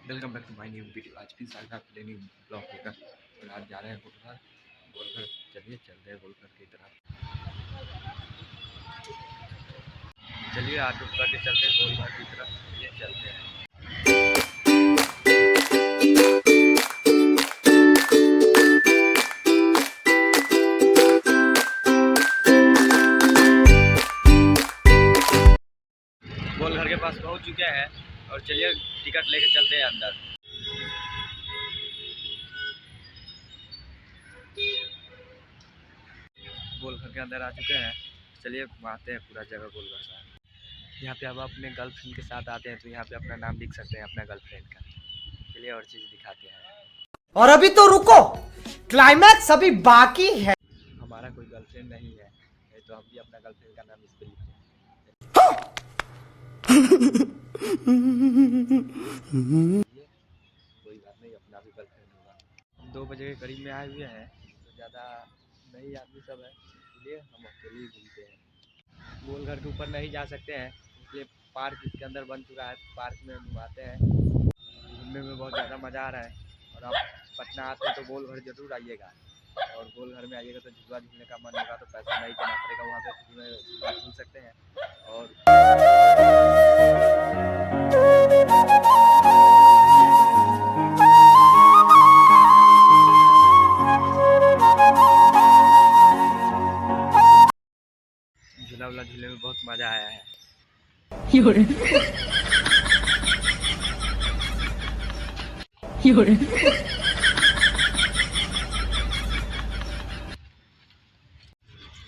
Welcome back to my new video. आज फिर साल का न्यू ब्लॉग लेकर और आज जा रहे हैं गोलघर। चलिए चलते हैं गोलघर की तरफ। चलिए ऑटो करके चलते हैं गोलघर की तरफ। चलिए चलते हैं। गोलघर के पास पहुंच चुके हैं और चलिए टिकट लेके चलते हैं अंदर। गोलघर के अंदर आ चुके हैं। चलिए घुमाते हैं पूरा जगह गोलघर का। यहाँ पे अब अपने गर्लफ्रेंड के साथ आते हैं तो यहाँ पे अपना नाम लिख सकते हैं अपना गर्लफ्रेंड का। चलिए और चीज़ दिखाते हैं। और अभी तो रुको, क्लाइमैक्स अभी बाकी है। हमारा कोई गर्लफ्रेंड नहीं है, नहीं तो हम भी अपना गर्लफ्रेंड का नाम इस पे लिखते हैं। कोई बात नहीं, अपना भी गर्लफ्रेंड होगा। हम 2 बजे के करीब में आए हुए हैं तो ज़्यादा नहीं आदमी सब है, इसलिए हम अकेले ही घूमते हैं। गोलघर के ऊपर नहीं जा सकते हैं इसलिए पार्क इसके अंदर बन चुका है, पार्क में घुमाते हैं। घूमने में बहुत ज़्यादा मज़ा आ रहा है। और आप पटना आते हैं तो गोलघर जरूर आइएगा। और गोलघर में आइएगा तो झूला झूलने का मन होगा तो पैसा नहीं देना पड़ेगा, वहाँ पे फ्री में झूला झूल सकते हैं। और झूला वूला झूलने में बहुत मज़ा आया है।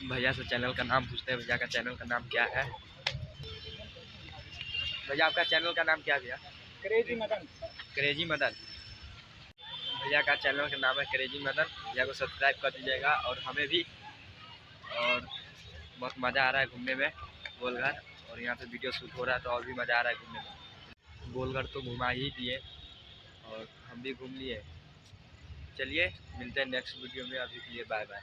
भैया से चैनल का नाम पूछते हैं। भैया का चैनल का नाम क्या है? भैया आपका चैनल का नाम क्या भैया? क्रेजी मदन। क्रेजी मदन। भैया का चैनल का नाम है क्रेजी मदन। भैया को सब्सक्राइब कर दीजिएगा और हमें भी। और बहुत मज़ा आ रहा है घूमने में गोलघर। और यहाँ पे वीडियो शूट हो रहा है तो और भी मज़ा आ रहा है घूमने में। गोलघर तो घुमा ही दिए और हम भी घूम लिए। चलिए मिलते हैं नेक्स्ट वीडियो में, अभी के लिए बाय बाय।